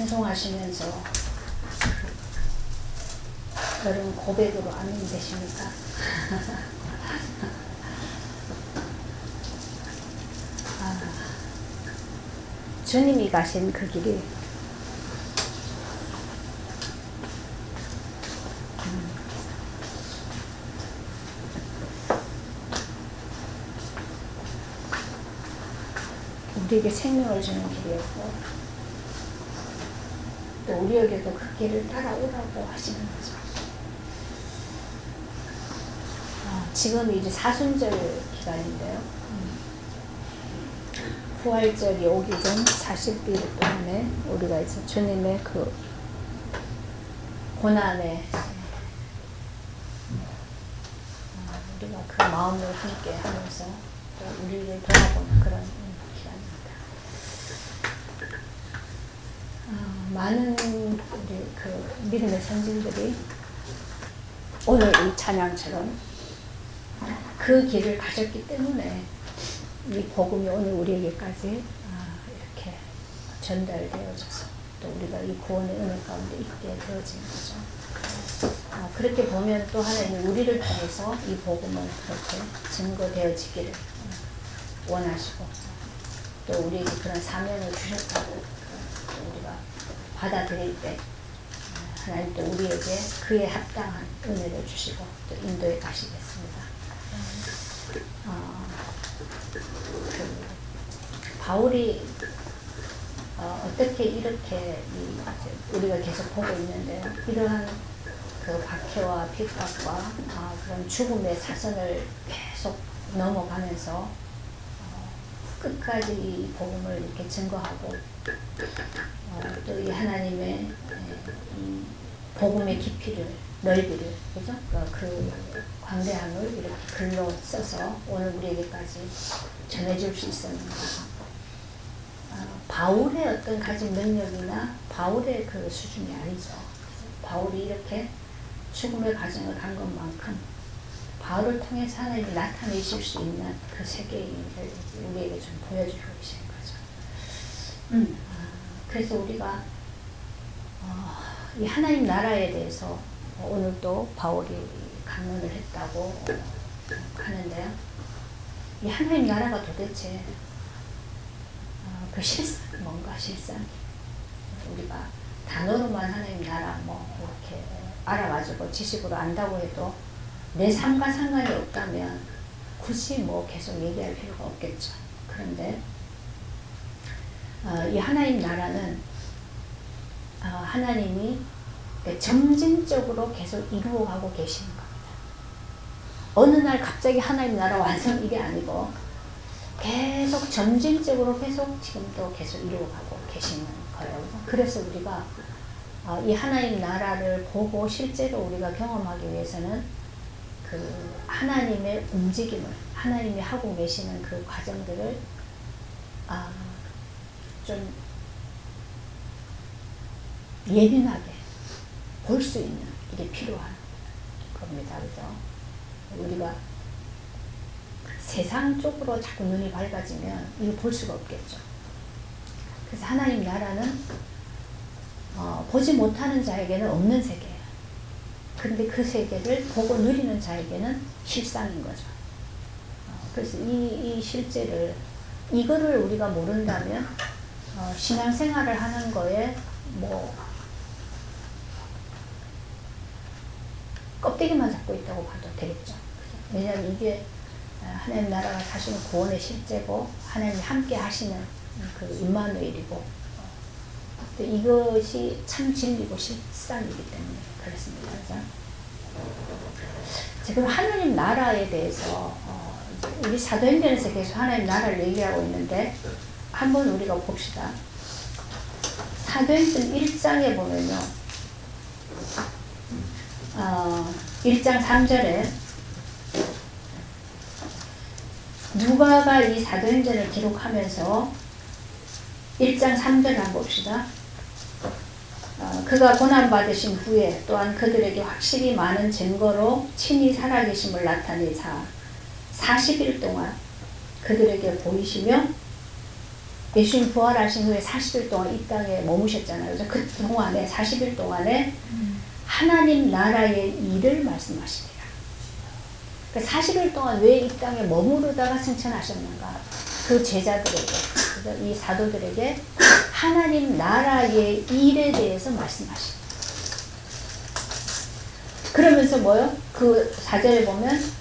찬송하시면서 여러분 고백으로 아멘 되십니까? 주님이 가신 그 길이 우리에게 생명을 주는 길이었고 또 우리에게도 그 길을 따라오라고 하시는 거죠. 지금이 이제 사순절 기간인데요. 부활절이 오기 전 40일 동안에 우리가 이제 주님의 그 고난에 우리가 그 마음을 함께 하면서 또 우리를 돌아보는 그런 기간입니다. 많은 우리 그 믿음의 선진들이 오늘 이 찬양처럼 그 길을 가졌기 때문에 이 복음이 오늘 우리에게까지 이렇게 전달되어져서 또 우리가 이 구원의 은혜 가운데 있게 되어진 거죠. 그렇게 보면 또 하나님이 우리를 통해서 이 복음은 그렇게 증거되어지기를 원하시고 또 우리에게 그런 사명을 주셨다고 우리가 받아들일 때 하나님 또 우리에게 그에 합당한 은혜를 주시고 또 인도해 가시겠습니다. 바울이 어떻게 이렇게 우리가 계속 보고 있는데요. 이러한 그 박해와 핍박과 그런 죽음의 사선을 계속 넘어가면서 끝까지 이 복음을 이렇게 증거하고 또 이 하나님의 이 복음의 깊이를 넓이를 그죠? 그 광대함을 이렇게 글로 써서 오늘 우리에게까지 전해줄 수 있었는가. 바울의 어떤 가진 능력이나 바울의 그 수준이 아니죠. 바울이 이렇게 죽음의 과정을 간 것만큼 바울을 통해서 하나님이 나타내실 수 있는 그 세계를 우리에게 좀 보여주고 계신 거죠. 그래서 우리가 이 하나님 나라에 대해서 오늘도 바울이 강론을 했다고 하는데요. 이 하나님 나라가 도대체 그 실상 뭔가 실상 우리가 단어로만 하나님 나라 뭐 이렇게 알아가지고 지식으로 안다고 해도 내 삶과 상관이 없다면 굳이 뭐 계속 얘기할 필요가 없겠죠. 그런데 이 하나님 나라는 하나님이 점진적으로 계속 이루어가고 계시는 겁니다. 어느 날 갑자기 하나님 나라 완성 이게 아니고 계속 점진적으로 계속 지금도 계속 이루어가고 계시는 거예요. 그래서 우리가 이 하나님 나라를 보고 실제로 우리가 경험하기 위해서는 그 하나님의 움직임을 하나님이 하고 계시는 그 과정들을 좀 예민하게 볼 수 있는 이게 필요한 겁니다. 그래서 우리가 세상 쪽으로 자꾸 눈이 밝아지면 이거 볼 수가 없겠죠. 그래서 하나님 나라는 보지 못하는 자에게는 없는 세계예요. 근데 그 세계를 보고 누리는 자에게는 실상인 거죠. 그래서 이 실제를 이거를 우리가 모른다면 신앙생활을 하는 거에 뭐 껍데기만 잡고 있다고 봐도 되겠죠. 왜냐하면 이게 하나님 나라가 사실은 구원의 실제고 하나님이 함께 하시는 그 임마누엘이고 이것이 참 진리고 실상이기 때문에 그렇습니다. 그래서 지금 하나님 나라에 대해서 우리 사도행전에서 계속 하나님 나라를 얘기하고 있는데 한번 우리가 봅시다. 사도행전 1장에 보면요. 1장 3절에 누가가 이 사도행전을 기록하면서 1장 3절을 한번 봅시다. 그가 고난받으신 후에 또한 그들에게 확실히 많은 증거로 친히 살아계심을 나타내사 40일 동안 그들에게 보이시며 예수님 부활하신 후에 40일 동안 이 땅에 머무셨잖아요. 그래서 그 동안에 40일 동안에 하나님 나라의 일을 말씀하시니라. 그러니까 40일 동안 왜 이 땅에 머무르다가 승천하셨는가? 그 제자들에게, 이 사도들에게 하나님 나라의 일에 대해서 말씀하십니다. 그러면서 뭐요? 그 4절에 보면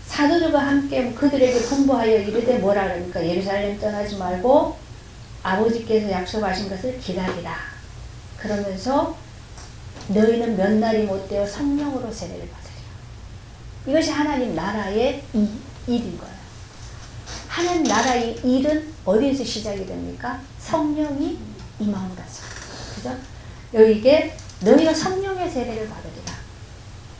사도들과 함께 그들에게 분부하여 이르되 뭐라 그러니까 예루살렘 떠나지 말고 아버지께서 약속하신 것을 기다리라. 그러면서 너희는 몇 날이 못되어 성령으로 세례를 받으리라. 이것이 하나님 나라의 일인 거예요. 하나님 나라의 일은 어디에서 시작이 됩니까? 성령이 임함으로써. 그죠? 여기에 너희가 성령의 세례를 받으리라.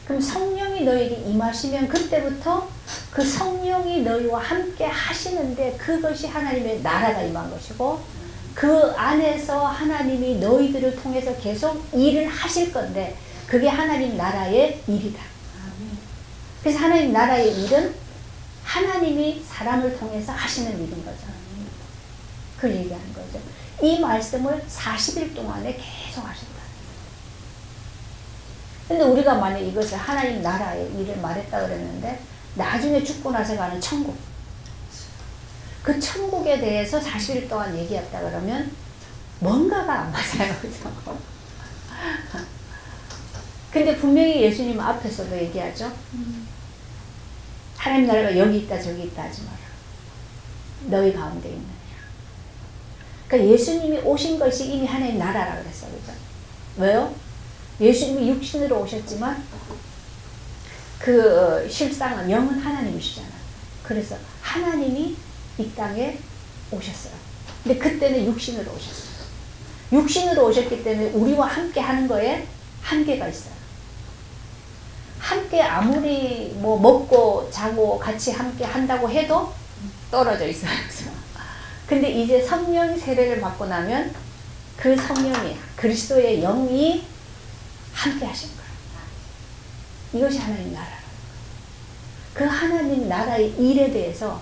그럼 성령이 너에게 임하시면 그때부터 그 성령이 너희와 함께 하시는데 그것이 하나님의 나라가 임한 것이고 그 안에서 하나님이 너희들을 통해서 계속 일을 하실 건데 그게 하나님 나라의 일이다. 그래서 하나님 나라의 일은 하나님이 사람을 통해서 하시는 일인 거죠. 그걸 얘기하는 거죠. 이 말씀을 40일 동안에 계속 하신다. 근데 우리가 만약 이것을 하나님 나라의 일을 말했다 그랬는데 나중에 죽고 나서 가는 천국, 그 천국에 대해서 40일 동안 얘기했다 그러면 뭔가가 안 맞아요. 그죠? 근데 분명히 예수님 앞에서도 얘기하죠. 하나님 나라가 여기 있다 저기 있다 하지 마라. 너희 가운데 있느니라. 그러니까 예수님이 오신 것이 이미 하나님 나라라 그랬어요. 그죠? 왜요? 예수님이 육신으로 오셨지만 그 실상은 영은 하나님이시잖아요. 그래서 하나님이 이 땅에 오셨어요. 근데 그때는 육신으로 오셨어요. 육신으로 오셨기 때문에 우리와 함께 하는 거에 한계가 있어요. 함께 아무리 뭐 먹고 자고 같이 함께 한다고 해도 떨어져 있어요. 근데 이제 성령 세례를 받고 나면 그 성령이 그리스도의 영이 함께 하신 거예요. 이것이 하나님 나라라는 거예요. 그 하나님 나라의 일에 대해서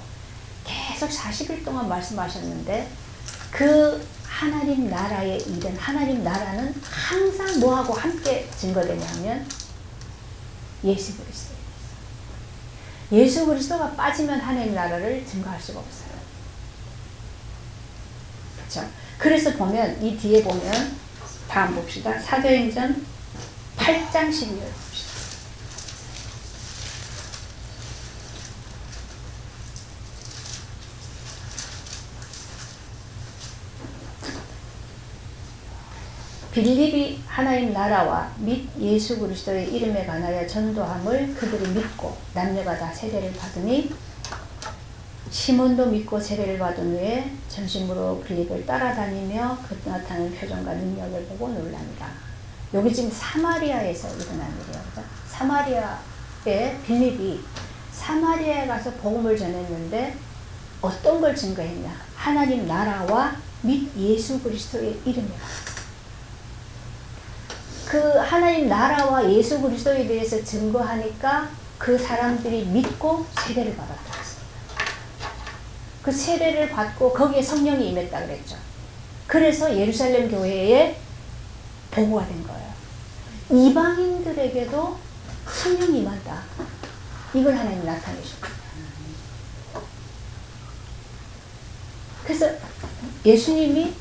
계속 40일 동안 말씀하셨는데 그 하나님 나라의 일은 하나님 나라는 항상 뭐하고 함께 증거되냐면 예수 그리스도에 대해서. 예수 그리스도가 빠지면 하나님 나라를 증거할 수가 없어요. 그렇죠? 그래서 보면 이 뒤에 보면 다음 봅시다. 사도행전 8장 12절 봅시다. 빌립이 하나님 나라와 및 예수 그리스도의 이름에 관하여 전도함을 그들이 믿고 남녀가 다 세례를 받으니 시몬도 믿고 세례를 받은 후에 전심으로 빌립을 따라다니며 그 나타나는 표정과 능력을 보고 놀랍니다. 여기 지금 사마리아에서 일어난 일이에요. 그죠? 사마리아에 빌립이 사마리아에 가서 복음을 전했는데 어떤 걸 증거했냐? 하나님 나라와 및 예수 그리스도의 이름에 그 하나님 나라와 예수 그리스도에 대해서 증거하니까 그 사람들이 믿고 세례를 받았다 했습니다. 그 세례를 받고 거기에 성령이 임했다 그랬죠. 그래서 예루살렘 교회에 보고가 된 거예요. 이방인들에게도 성령이 임한다. 이걸 하나님 나타내셨다. 그래서 예수님이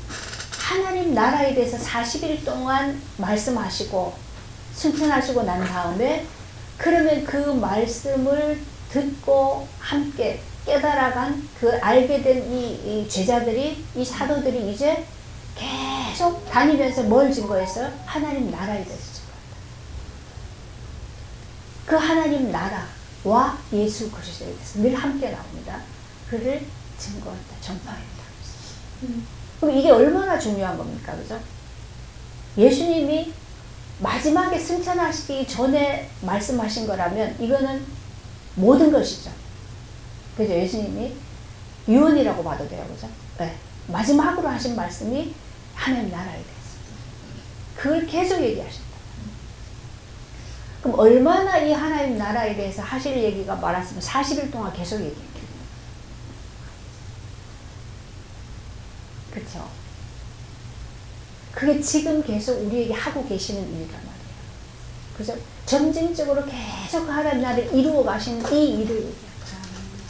하나님 나라에 대해서 40일 동안 말씀하시고 승천하시고 난 다음에 그러면 그 말씀을 듣고 함께 깨달아간 그 알게 된 이 제자들이 이 사도들이 이제 계속 다니면서 뭘 증거했어요? 하나님 나라에 대해서 증거했다. 그 하나님 나라와 예수 그리스도에 대해서 늘 함께 나옵니다. 그를 증거했다, 전파했다. 그럼 이게 얼마나 중요한 겁니까? 그죠? 예수님이 마지막에 승천하시기 전에 말씀하신 거라면 이거는 모든 것이죠. 그죠? 예수님이 유언이라고 봐도 돼요. 그죠? 네. 마지막으로 하신 말씀이 하나님 나라에 대해서. 그걸 계속 얘기하신다. 그럼 얼마나 이 하나님 나라에 대해서 하실 얘기가 많았으면 40일 동안 계속 얘기했겠네요. 그게 지금 계속 우리에게 하고 계시는 일이란 말이에요. 그래서 점진적으로 계속 하나님 나라를 이루어 가시는 이 일을 얘기하는 거예요.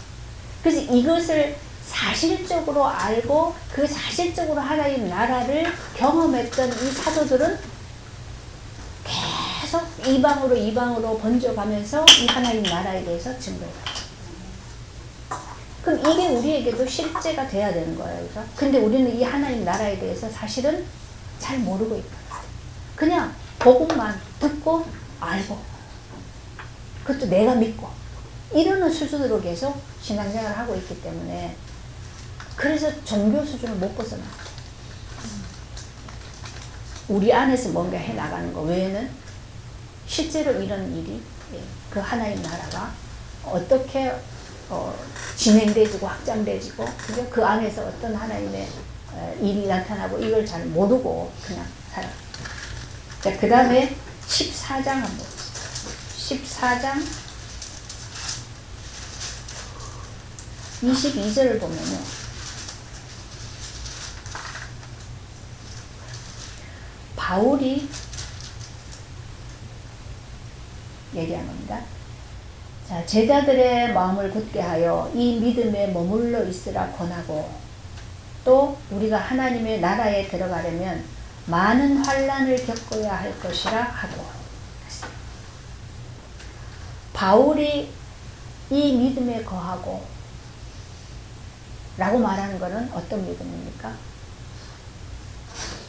그래서 이것을 사실적으로 알고 그 사실적으로 하나님 나라를 경험했던 이 사도들은 계속 이방으로 번져가면서 이 하나님 나라에 대해서 증거를 하죠. 그럼 이게 우리에게도 실제가 돼야 되는 거예요. 그래서 근데 우리는 이 하나님 나라에 대해서 사실은 잘 모르고 있다. 그냥 복음만 듣고 알고 그것도 내가 믿고 이러는 수준으로 계속 신앙생활을 하고 있기 때문에 그래서 종교 수준을 못 벗어나요. 우리 안에서 뭔가 해나가는 거 외에는 실제로 이런 일이 그 하나님 나라가 어떻게 진행되지고 확장되지고 그 안에서 어떤 하나님의 일이 나타나고 이걸 잘 모르고 그냥 살아요. 자, 그 다음에 14장 한번 봅시다. 14장 22절을 보면요. 바울이 얘기한 겁니다. 자, 제자들의 마음을 굳게 하여 이 믿음에 머물러 있으라 권하고 또 우리가 하나님의 나라에 들어가려면 많은 환난을 겪어야 할 것이라 하고 바울이 이 믿음에 거하고 라고 말하는 것은 어떤 믿음입니까?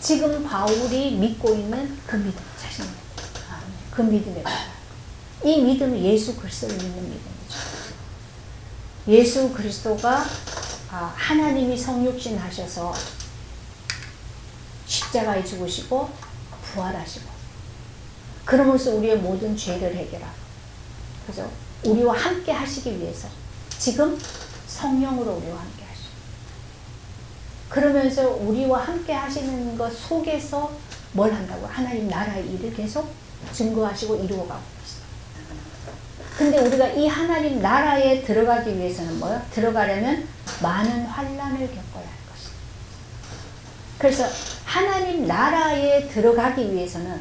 지금 바울이 믿고 있는 그 믿음 자신입니다. 그 믿음에 거하고 이 믿음은 예수 그리스도를 믿는 믿음이죠. 예수 그리스도가 하나님이 성육신 하셔서 십자가에 죽으시고 부활하시고 그러면서 우리의 모든 죄를 해결하고 그죠? 우리와 함께 하시기 위해서 지금 성령으로 우리와 함께 하시고 그러면서 우리와 함께 하시는 것 속에서 뭘 한다고? 하나님 나라의 일을 계속 증거하시고 이루어가고 계십니다. 근데 우리가 이 하나님 나라에 들어가기 위해서는 뭐요? 들어가려면 많은 환난을 겪어야 할 것입니다. 그래서 하나님 나라에 들어가기 위해서는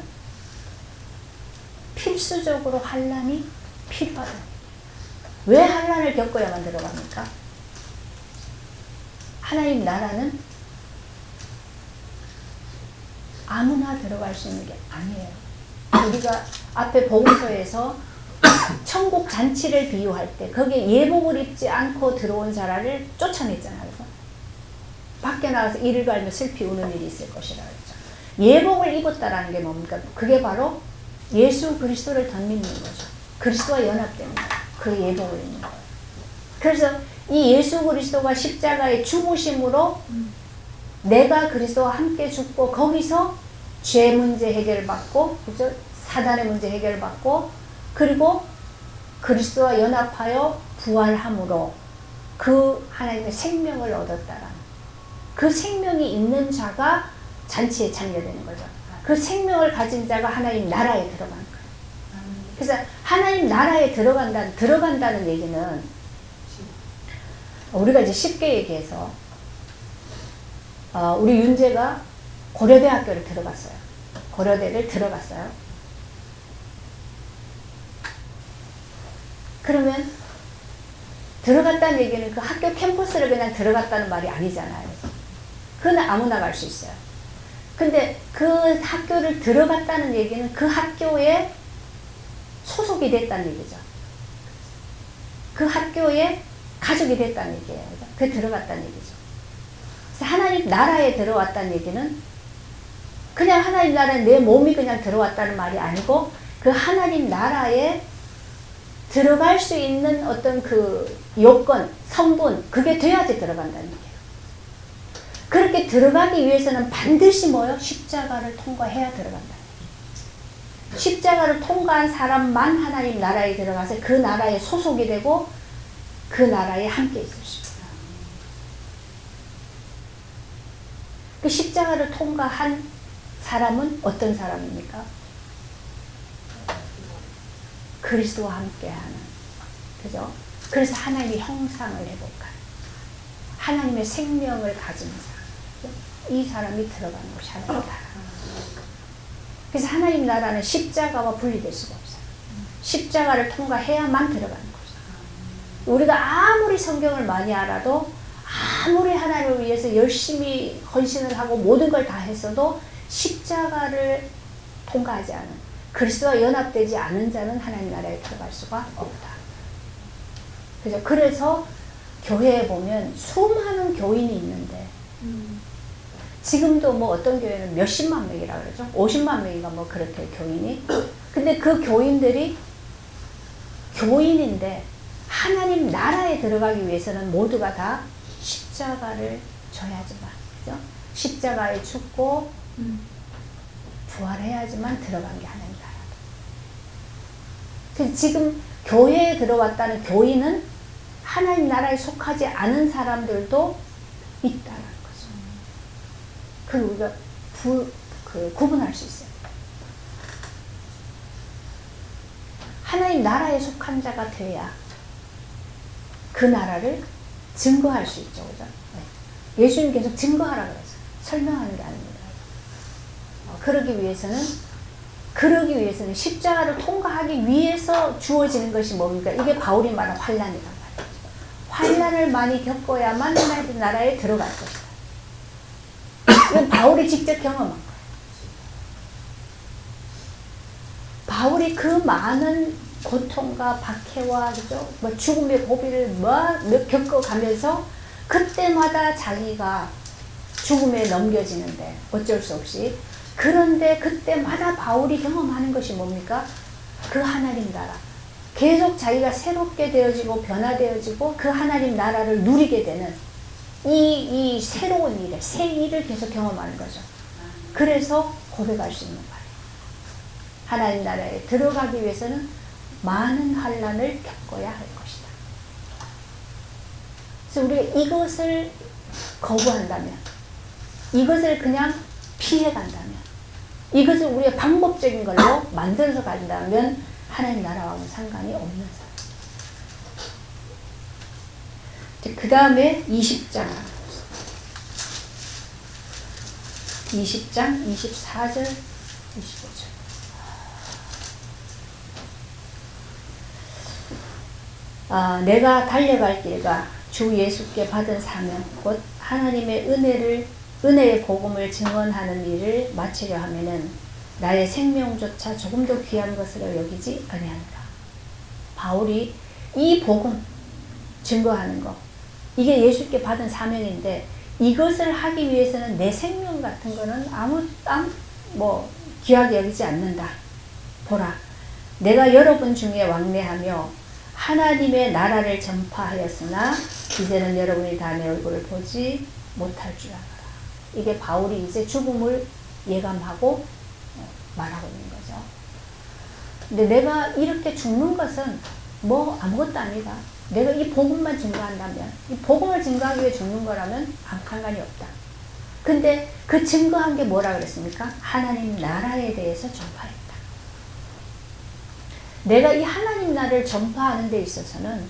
필수적으로 환난이 필요하다. 왜 환난을 겪어야만 들어갑니까? 하나님 나라는 아무나 들어갈 수 있는 게 아니에요. 우리가 앞에 복음서에서 천국 잔치를 비유할 때 거기에 예복을 입지 않고 들어온 자를 쫓아냈잖아요. 그래서 밖에 나가서 이를 갈며 슬피 우는 일이 있을 것이라 그랬죠. 예복을 입었다라는 게 뭡니까? 그게 바로 예수 그리스도를 덧입는 거죠. 그리스도와 연합되는 거예요. 그 예복을 입는 거예요. 그래서 이 예수 그리스도가 십자가의 죽으심으로 내가 그리스도와 함께 죽고 거기서 죄 문제 해결을 받고 그죠? 사단의 문제 해결을 받고 그리고 그리스도와 연합하여 부활함으로 그 하나님의 생명을 얻었다라는 그 생명이 있는 자가 잔치에 참여되는 거죠. 그 생명을 가진 자가 하나님 나라에 들어가는 거예요. 그래서 하나님 나라에 들어간다는 얘기는 우리가 이제 쉽게 얘기해서 우리 윤재가 고려대학교를 들어갔어요. 고려대를 들어갔어요. 그러면 들어갔다는 얘기는 그 학교 캠퍼스를 그냥 들어갔다는 말이 아니잖아요. 그건 아무나 갈 수 있어요. 근데 그 학교를 들어갔다는 얘기는 그 학교에 소속이 됐다는 얘기죠. 그 학교에 가족이 됐다는 얘기예요. 그 들어갔다는 얘기죠. 그래서 하나님 나라에 들어왔다는 얘기는 그냥 하나님 나라에 내 몸이 그냥 들어왔다는 말이 아니고 그 하나님 나라에 들어갈 수 있는 어떤 그 요건, 성분, 그게 돼야지 들어간다는 얘기예요. 그렇게 들어가기 위해서는 반드시 뭐요? 십자가를 통과해야 들어간다. 십자가를 통과한 사람만 하나님 나라에 들어가서 그 나라에 소속이 되고 그 나라에 함께 있을 수 있어요. 그 십자가를 통과한 사람은 어떤 사람입니까? 그리스도와 함께하는, 그죠? 그래서 하나님의 형상을 회복한, 하나님의 생명을 가진 사람, 이 사람이 들어가는 것이 하나님 나라. 그래서 하나님 나라는 십자가와 분리될 수가 없어요. 십자가를 통과해야만 들어가는 거죠. 우리가 아무리 성경을 많이 알아도 아무리 하나님을 위해서 열심히 헌신을 하고 모든 걸 다 했어도 십자가를 통과하지 않은, 그리스도와 연합되지 않은 자는 하나님 나라에 들어갈 수가 없다. 그죠? 그래서 교회에 보면 수많은 교인이 있는데 지금도 뭐 어떤 교회는 몇십만 명이라 그러죠. 50만 명인가 뭐 그렇게 교인이. 근데 그 교인들이 교인인데 하나님 나라에 들어가기 위해서는 모두가 다 십자가를 져야지만, 그죠? 십자가에 죽고 부활해야지만 들어간 게 하나님 나라다. 그래서 지금 교회에 들어왔다는 교인은 하나님 나라에 속하지 않은 사람들도 있다는 거죠. 그걸 우리가 구분할 수 있어요. 하나님 나라에 속한 자가 돼야 그 나라를 증거할 수 있죠. 그죠? 네. 예수님 계속 증거하라 그랬어요. 설명하는 게 아닙니다. 그러기 위해서는 십자가를 통과하기 위해서 주어지는 것이 뭡니까? 이게 바울이 말한 환난이란 말이에요. 환난을 많이 겪어야만 하나님 나라에 들어갈 것이다. 이건 바울이 직접 경험한 거예요. 바울이 그 많은 고통과 박해와, 그죠? 뭐 죽음의 고비를 겪어가면서 그때마다 자기가 죽음에 넘겨지는데 어쩔 수 없이, 그런데 그때마다 바울이 경험하는 것이 뭡니까? 그 하나님 나라. 계속 자기가 새롭게 되어지고 변화되어지고 그 하나님 나라를 누리게 되는 이 새로운 일을, 새 일을 계속 경험하는 거죠. 그래서 고백할 수 있는 거예요. 하나님 나라에 들어가기 위해서는 많은 환난을 겪어야 할 것이다. 그래서 우리가 이것을 거부한다면, 이것을 그냥 피해간다면, 이것을 우리의 방법적인 걸로 만들어서 간다면 하나님 나라와는 상관이 없는 사람. 그 다음에 20장 24절 25절. 내가 달려갈 길과 주 예수께 받은 사명 곧 하나님의 은혜의 복음을 증언하는 일을 마치려 하면은 나의 생명조차 조금 더 귀한 것으로 여기지 아니하노라. 바울이 이 복음 증거하는 거, 이게 예수께 받은 사명인데 이것을 하기 위해서는 내 생명 같은 거는 뭐 귀하게 여기지 않는다. 보라, 내가 여러분 중에 왕래하며 하나님의 나라를 전파하였으나 이제는 여러분이 다 내 얼굴을 보지 못할 줄 알아라. 이게 바울이 이제 죽음을 예감하고 말하고 있는 거죠. 근데 내가 이렇게 죽는 것은 뭐 아무것도 아니다. 내가 이 복음만 증거한다면, 이 복음을 증거하기 위해 죽는 거라면 아무 상관이 없다. 근데 그 증거한 게 뭐라 그랬습니까? 하나님 나라에 대해서 전파했다. 내가 이 하나님 나라를 전파하는 데 있어서는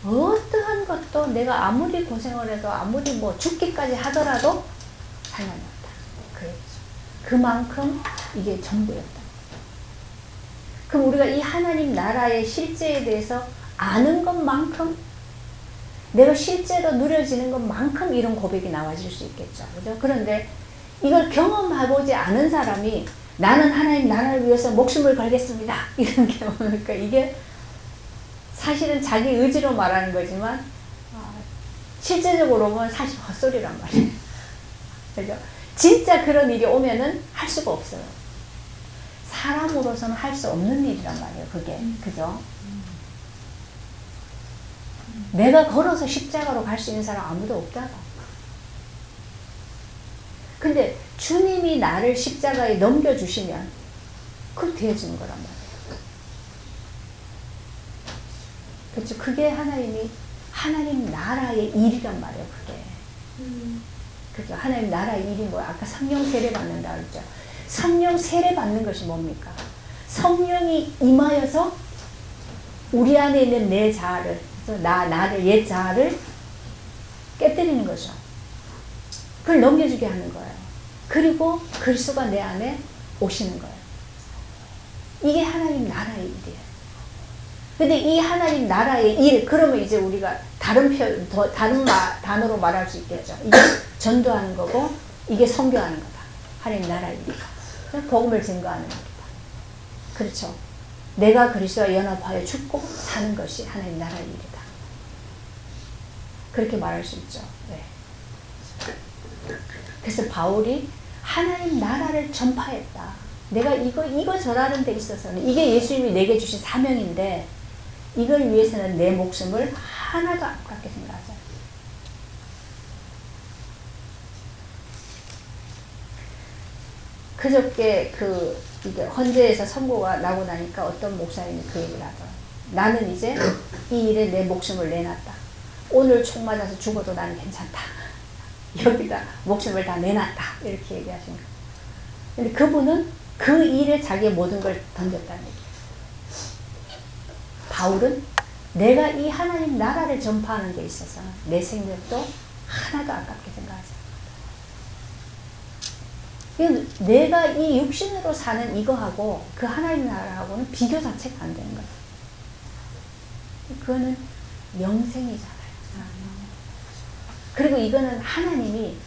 어떠한 것도 내가 아무리 고생을 해도 아무리 뭐 죽기까지 하더라도 상관이 없다. 그랬죠. 그만큼 이게 전부였다. 그럼 우리가 이 하나님 나라의 실제에 대해서 아는 것만큼, 내가 실제로 누려지는 것만큼 이런 고백이 나와질 수 있겠죠. 그죠? 그런데 이걸 경험해보지 않은 사람이 나는 하나님 나라를 위해서 목숨을 걸겠습니다, 이런 게 뭡니까? 이게 사실은 자기 의지로 말하는 거지만 실제적으로 보면 사실 헛소리란 말이에요. 그죠? 진짜 그런 일이 오면은 할 수가 없어요. 사람으로서는 할 수 없는 일이란 말이에요, 그게. 그죠? 내가 걸어서 십자가로 갈 수 있는 사람 아무도 없다고. 근데 주님이 나를 십자가에 넘겨주시면 그렇게 되어지는 거란 말이에요. 그렇죠? 그게 하나님 나라의 일이란 말이에요, 그게. 그죠? 하나님 나라의 일이 뭐야? 아까 성령 세례 받는다 그랬죠? 성령 세례 받는 것이 뭡니까? 성령이 임하여서 우리 안에 있는 내 자아를, 나를, 옛 자아를 깨뜨리는 거죠. 그걸 넘겨주게 하는 거예요. 그리고 그리스도가 내 안에 오시는 거예요. 이게 하나님 나라의 일이에요. 근데 이 하나님 나라의 일, 그러면 이제 우리가 다른 단어로 말할 수 있겠죠. 이게 전도하는 거고, 이게 선교하는 거다. 하나님 나라의 일이다. 복음을 증거하는 일이다. 그렇죠. 내가 그리스도와 연합하여 죽고 사는 것이 하나님 나라의 일이다. 그렇게 말할 수 있죠. 네. 그래서 바울이 하나님 나라를 전파했다. 내가 이거 전하는 데 있어서는 이게 예수님이 내게 주신 사명인데 이걸 위해서는 내 목숨을 하나도 아깝게 생각하잖아요. 그저께 이게 헌재에서 선고가 나고 나니까 어떤 목사님이 그 얘기를 하더라고요. 나는 이제 이 일에 내 목숨을 내놨다. 오늘 총 맞아서 죽어도 나는 괜찮다. 여기다 목숨을 다 내놨다. 이렇게 얘기하신 거예요. 근데 그분은 그 일에 자기의 모든 걸 던졌다는 얘기예요. 바울은 내가 이 하나님 나라를 전파하는 데 있어서 내 생명도 하나도 아깝게 생각하지 않는다. 내가 이 육신으로 사는 이거하고 그 하나님 나라하고는 비교 자체가 안 되는 거예요. 그거는 영생이잖아요. 그리고 이거는 하나님이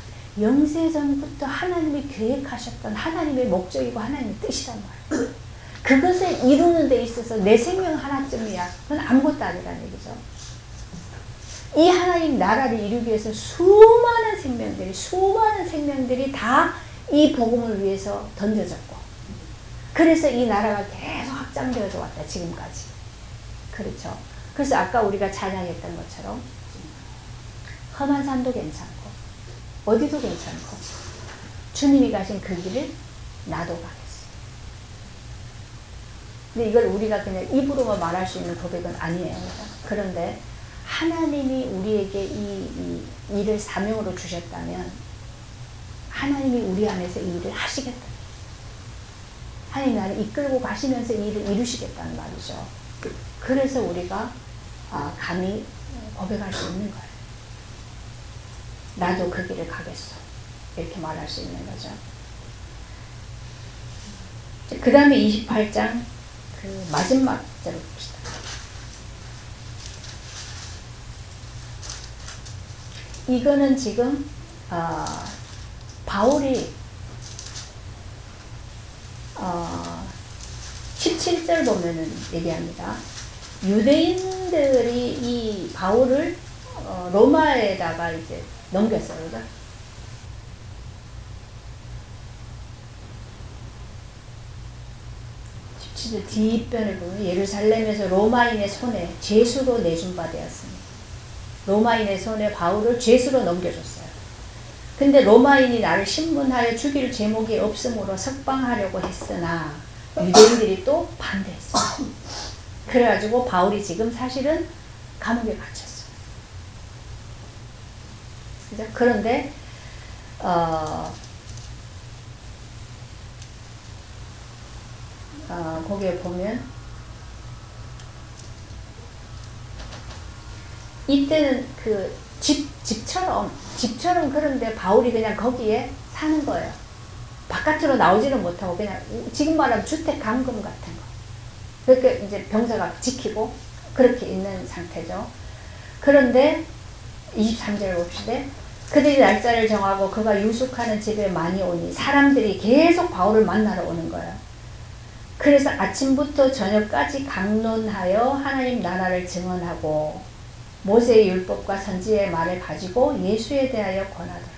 영세전부터 하나님이 계획하셨던 하나님의 목적이고 하나님의 뜻이란 말이에요. 그것을 이루는 데 있어서 내 생명 하나쯤이야. 그건 아무것도 아니라는 얘기죠. 이 하나님 나라를 이루기 위해서 수많은 생명들이 다 이 복음을 위해서 던져졌고, 그래서 이 나라가 계속 확장되어져 왔다, 지금까지. 그렇죠. 그래서 아까 우리가 찬양했던 것처럼 험한 산도 괜찮고 어디도 괜찮고 주님이 가신 그 길을 나도 가겠어. 근데 이걸 우리가 그냥 입으로만 말할 수 있는 고백은 아니에요. 그런데 하나님이 우리에게 이 일을 사명으로 주셨다면 하나님이 우리 안에서 이 일을 하시겠다. 하나님 나를 이끌고 가시면서 이 일을 이루시겠다는 말이죠. 그래서 우리가 감히 고백할 수 있는 거예요. 나도 그 길을 가겠어. 이렇게 말할 수 있는 거죠. 그 다음에 28장 그 마지막 절을 봅시다. 이거는 지금 바울이 17절 보면은 얘기합니다. 유대인들이 이 바울을 로마에다가 이제 넘겼어요. 그죠? 17절 뒷변을 보면 예루살렘에서 로마인의 손에 죄수로 내준 바 되었습니다. 로마인의 손에 바울을 죄수로 넘겨줬어요. 근데 로마인이 나를 신문하여 죽일 제목이 없으므로 석방하려고 했으나 유대인들이 또 반대했어요. 그래가지고 바울이 지금 사실은 감옥에 갇혔어요. 그죠? 그런데 거기에 보면 이때는 그 집처럼 그런데 바울이 그냥 거기에 사는 거예요. 바깥으로 나오지는 못하고 그냥 지금 말하면 주택 감금 같은 거. 그렇게 이제 병사가 지키고 그렇게 있는 상태죠. 그런데 23절 봅시다. 그들이 날짜를 정하고 그가 유숙하는 집에 많이 오니 사람들이 계속 바울을 만나러 오는 거예요. 그래서 아침부터 저녁까지 강론하여 하나님 나라를 증언하고 모세의 율법과 선지의 말을 가지고 예수에 대하여 권하더라.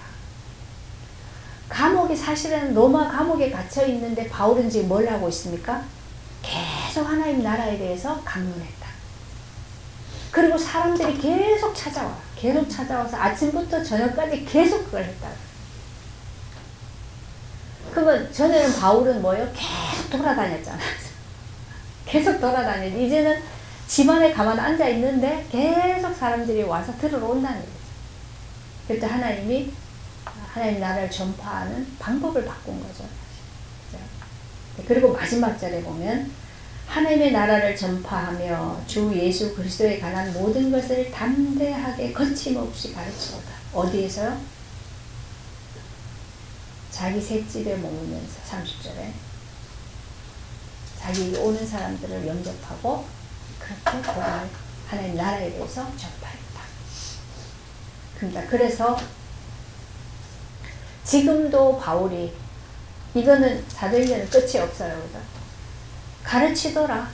감옥이 사실은 로마 감옥에 갇혀 있는데 바울은 지금 뭘 하고 있습니까? 계속 하나님 나라에 대해서 강론했다. 그리고 사람들이 계속 찾아와서 아침부터 저녁까지 계속 그걸 했다. 그러면 전에는 바울은 뭐예요? 계속 돌아다녔잖아요. 계속 돌아다녔는데 이제는 집안에 가만 앉아 있는데 계속 사람들이 와서 들으러 온다는 거죠. 그때 하나님이 하나님 나라를 전파하는 방법을 바꾼 거죠. 그리고 마지막 절에 보면 하나님의 나라를 전파하며 주 예수 그리스도에 관한 모든 것을 담대하게 거침없이 가르치로다. 어디에서요? 자기 셋집에 머물면서 30절에 자기에게 오는 사람들을 영접하고 그렇게 복음을 하나님 나라에 대해서 전파했다. 그러니까 그래서 지금도 바울이 이거는 사도행전은 끝이 없어요. 그죠? 가르치더라.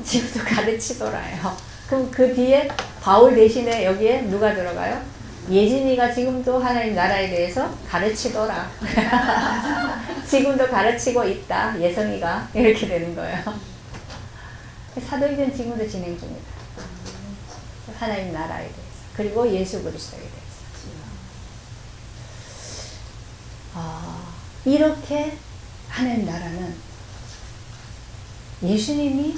지금도 가르치더라요. 그럼 그 뒤에 바울 대신에 여기에 누가 들어가요? 예진이가 지금도 하나님 나라에 대해서 가르치더라. 지금도 가르치고 있다. 예성이가 이렇게 되는 거예요. 사도행전 지금도 진행 중이다. 하나님 나라에 대해서 그리고 예수 그리스도에 대해서 이렇게 하나님 나라는 예수님이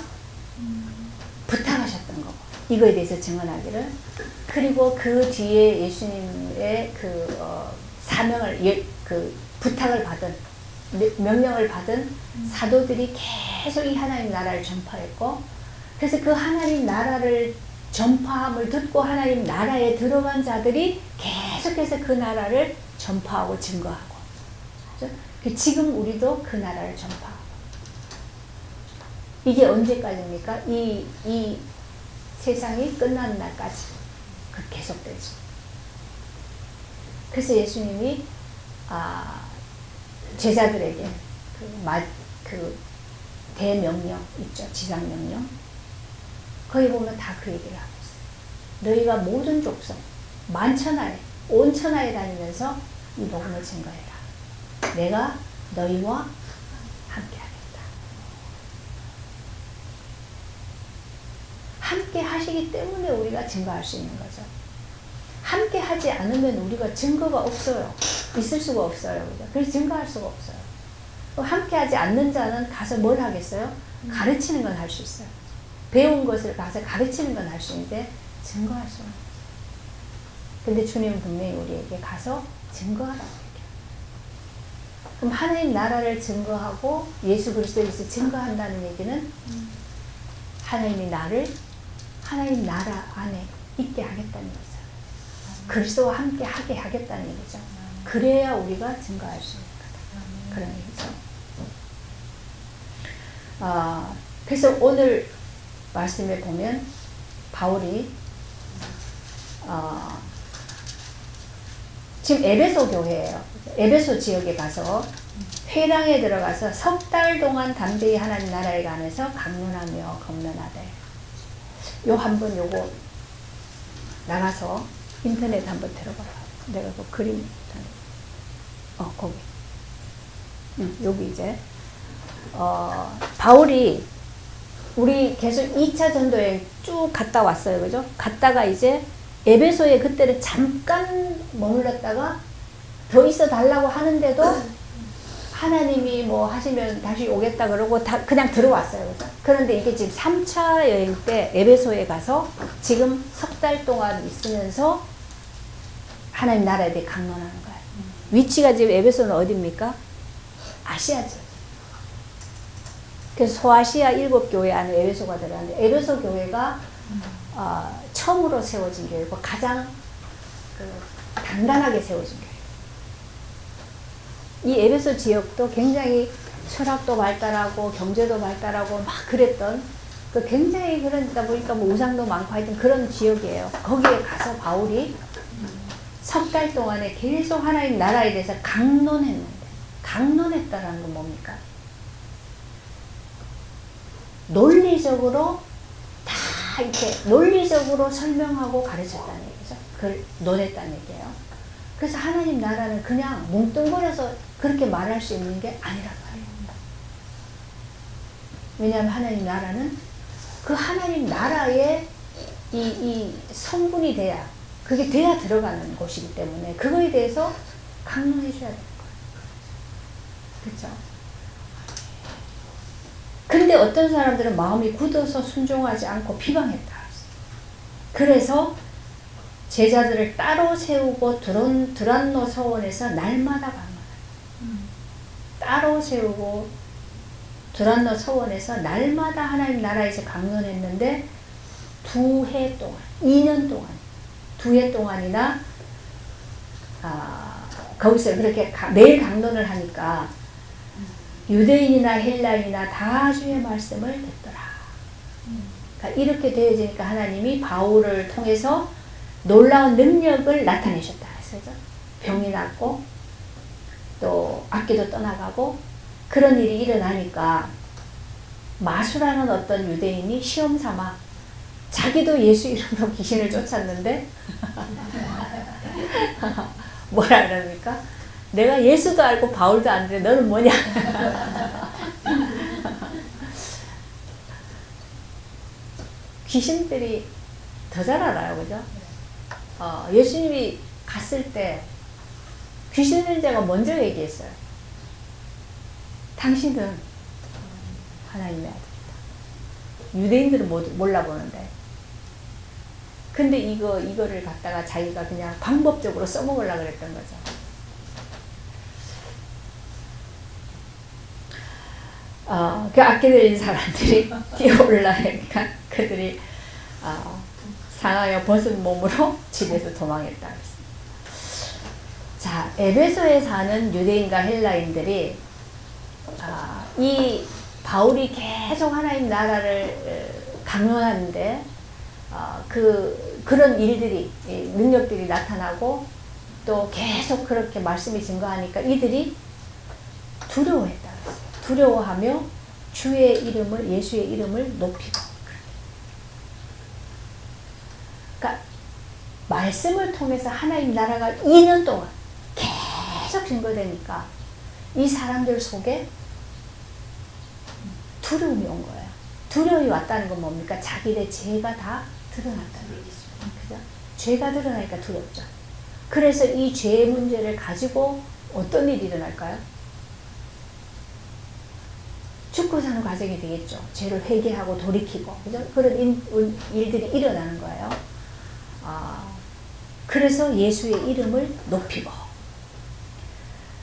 부탁하셨던 거고 이거에 대해서 증언하기를 그리고 그 뒤에 예수님의 사명을 부탁을 받은 명령을 받은 사도들이 계속 이 하나님 나라를 전파했고 그래서 그 하나님 나라를 전파함을 듣고 하나님 나라에 들어간 자들이 계속해서 그 나라를 전파하고 증거하고 지금 우리도 그 나라를 전파하고 이게 언제까지입니까? 이 세상이 끝나는 날까지 계속되죠. 그래서 예수님이 제자들에게 그 대명령 있죠. 지상명령. 거기 보면 다 그 얘기를 하고 있어요. 너희가 모든 족속, 만천하에, 온 천하에 다니면서 이 복음을 증거해라. 내가 너희와 함께 하겠다. 함께 하시기 때문에 우리가 증거할 수 있는 거죠. 함께 하지 않으면 우리가 증거가 없어요. 있을 수가 없어요. 그래서 증거할 수가 없어요. 함께 하지 않는 자는 가서 뭘 하겠어요? 가르치는 건 할 수 있어요. 배운 것을 가서 가르치는 건 할 수 있는데 증거할 수는 없어요. 근데 주님은 분명히 우리에게 가서 증거하라고 얘기해요. 그럼 하나님 나라를 증거하고 예수 그리스도에서 증거한다는 얘기는 하나님이 나를 하나님 나라 안에 있게 하겠다는 거죠. 그리스도와 함께 하게 하겠다는 얘기죠. 그래야 우리가 증거할 수 있는 거다. 그런 얘기죠. 그래서 오늘 말씀에 보면 바울이 지금 에베소 교회예요. 에베소 지역에 가서 회당에 들어가서 석 달 동안 담대히 하나님 나라에 관해서 강론하며 검론하되 요 한번 요거 나가서 인터넷 한번 들어봐요. 내가 그 그림 거기 여기 이제 바울이 우리 계속 2차 전도여행 쭉 갔다 왔어요. 그죠? 갔다가 이제 에베소에 그때는 잠깐 머물렀다가 더 있어 달라고 하는데도 하나님이 뭐 하시면 다시 오겠다 그러고 그냥 들어왔어요. 그죠? 그런데 이게 지금 3차 여행 때 에베소에 가서 지금 석 달 동안 있으면서 하나님 나라에 대해 강론하는 거예요. 위치가 지금 에베소는 어디입니까? 아시아죠. 그래서 소아시아 7교회 안에 에베소가 들어가는데 에베소 교회가 처음으로 세워진 교회고 가장 단단하게 세워진 교회. 이 에베소 지역도 굉장히 철학도 발달하고 경제도 발달하고 막 그랬던 굉장히 그러다 보니까 뭐 우상도 많고 하여튼 그런 지역이에요. 거기에 가서 바울이 석 달 동안에 계속 하나님 나라에 대해서 강론했는데 강론했다라는 건 뭡니까? 논리적으로 다 이렇게 논리적으로 설명하고 가르쳤다는 얘기죠. 그걸 논했다는 얘기예요. 그래서 하나님 나라는 그냥 뭉뚱그려서 그렇게 말할 수 있는 게 아니란 말이에요. 왜냐하면 하나님 나라는 그 하나님 나라의 이 성분이 돼야 그게 돼야 들어가는 곳이기 때문에 그거에 대해서 강론해 줘야 되는 거예요. 그렇죠? 근데 어떤 사람들은 마음이 굳어서 순종하지 않고 비방했다. 그래서 제자들을 따로 세우고 드란노 서원에서 날마다 방문해요. 따로 세우고 드란노 서원에서 날마다 하나님 나라에서 강론했는데 2해 동안, 2년 동안, 2해 동안이나 거기서 그렇게 매일 강론을 하니까 유대인이나 헬라인이나 다 주의 말씀을 듣더라. 그러니까 이렇게 되어지니까 하나님이 바울을 통해서 놀라운 능력을 나타내셨다 했어요. 병이 낫고 또 악기도 떠나가고 그런 일이 일어나니까 마수라는 어떤 유대인이 시험 삼아 자기도 예수 이름으로 귀신을 쫓았는데 뭐라 그럽니까? 내가 예수도 알고 바울도 아는데 너는 뭐냐? 귀신들이 더 잘 알아요, 그죠? 예수님이 갔을 때 귀신 들자가 먼저 얘기했어요. 당신은 하나님의 아들이다. 유대인들은 몰라보는데. 근데 이거를 갖다가 자기가 그냥 방법적으로 써먹으려고 그랬던 거죠. 그 악기 들린 사람들이 뛰어 올라오니까 그들이 상하여 벗은 몸으로 집에서 도망했다 그랬습니다. 자, 에베소에 사는 유대인과 헬라인들이 이 바울이 계속 하나님 나라를 강론하는데 그런 일들이 능력들이 나타나고 또 계속 그렇게 말씀이 증거하니까 이들이 두려워했다 그랬어요. 두려워하며 주의 이름을 예수의 이름을 높이고 그러니까 말씀을 통해서 하나님 나라가 2년 동안 계속 증거되니까 이 사람들 속에 두려움이 온 거예요. 두려움이 왔다는 건 뭡니까? 자기의 죄가 다 드러났다는 얘기죠. 그죠? 죄가 드러나니까 두렵죠. 그래서 이 죄의 문제를 가지고 어떤 일이 일어날까요? 죽고 사는 과정이 되겠죠. 죄를 회개하고 돌이키고, 그죠? 그런 일들이 일어나는 거예요. 그래서 예수의 이름을 높이고,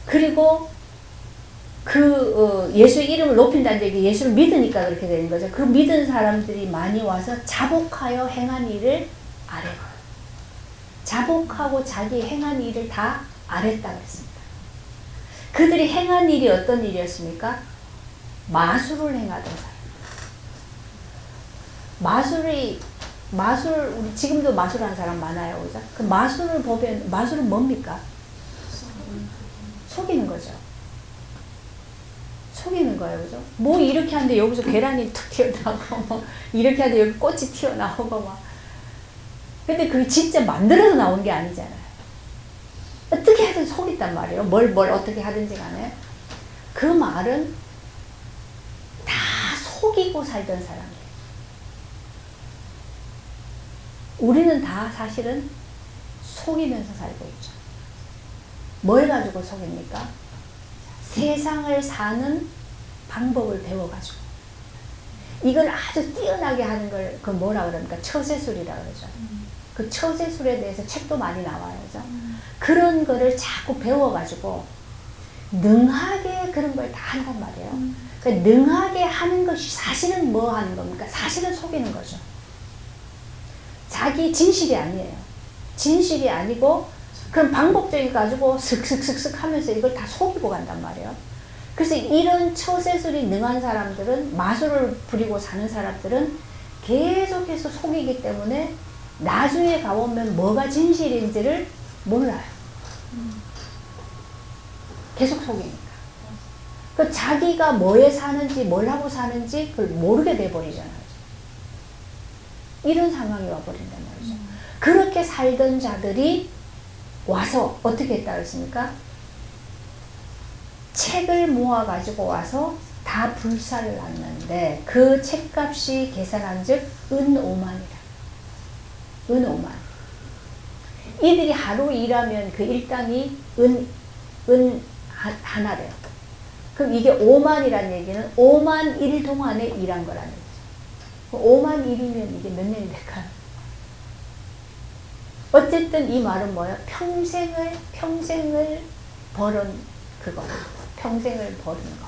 그리고 예수의 이름을 높인다는 얘기, 예수를 믿으니까 그렇게 되는 거죠. 그 믿은 사람들이 많이 와서 자복하여 행한 일을 아뢰고, 자복하고 자기 행한 일을 다 아랬다 그랬습니다. 그들이 행한 일이 어떤 일이었습니까? 마술을 행하던 사람. 우리 지금도 마술하는 사람 많아요. 그죠? 그 마술을 보면, 마술은 뭡니까? 속이는 거죠. 속이는 거예요. 그죠? 뭐 이렇게 하는데 여기서 계란이 툭 튀어나오고, 뭐 이렇게 하는데 여기 꽃이 튀어나오고, 막. 근데 그게 진짜 만들어서 나온 게 아니잖아요. 어떻게 하든 속였단 말이에요. 뭘 어떻게 하든지 간에. 그 말은 다 속이고 살던 사람이에요. 우리는 다 사실은 속이면서 살고 있죠. 뭘 가지고 속입니까? 세상을 사는 방법을 배워가지고. 이걸 아주 뛰어나게 하는 걸, 그 뭐라 그럽니까? 처세술이라 그러죠. 그 처세술에 대해서 책도 많이 나와요. 그죠? 그런 거를 자꾸 배워가지고, 능하게 그런 걸 다 한단 말이에요. 그러니까 능하게 하는 것이 사실은 뭐 하는 겁니까? 사실은 속이는 거죠. 자기 진실이 아니에요. 진실이 아니고, 그런 방법적인 가지고 슥슥슥슥 하면서 이걸 다 속이고 간단 말이에요. 그래서 이런 처세술이 능한 사람들은, 마술을 부리고 사는 사람들은 계속해서 속이기 때문에 나중에 가보면 뭐가 진실인지를 몰라요. 계속 속이니까. 그 자기가 뭐에 사는지, 뭘 하고 사는지 그걸 모르게 돼버리잖아요. 이런 상황이 와버린단 말이죠. 그렇게 살던 자들이 와서 어떻게 했다고 했습니까? 책을 모아가지고 와서 다 불사를 놨는데 그 책값이 계산한 즉 은 5만이다. 은 5만. 이들이 하루 일하면 그 일당이 은 하나래요. 그럼 이게 5만이라는 얘기는 5만 일 동안에 일한 거라는 거죠. 5만 일이면 이게 몇 년이 될까요? 어쨌든 이 말은 뭐예요? 평생을 벌은 그거. 평생을 버는 거.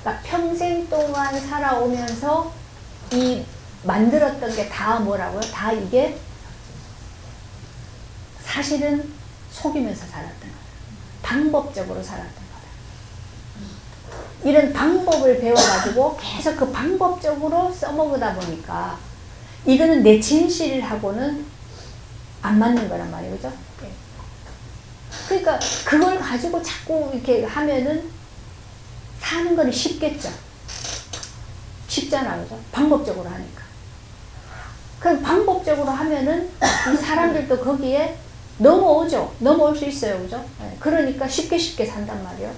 그러니까 평생 동안 살아오면서 이 만들었던 게 다 뭐라고요? 다 이게 사실은 속이면서 살았던 거예요. 방법적으로 살았던 거예요. 이런 방법을 배워가지고 계속 그 방법적으로 써먹다 보니까 이거는 내 진실하고는 안 맞는 거란 말이에요. 그죠? 그러니까 그걸 가지고 자꾸 이렇게 하면은 사는 거는 쉽겠죠. 쉽잖아. 그죠? 방법적으로 하니까. 그럼 방법적으로 하면은 이 사람들도 거기에 넘어오죠. 넘어올 수 있어요. 그죠? 그러니까 쉽게 산단 말이에요.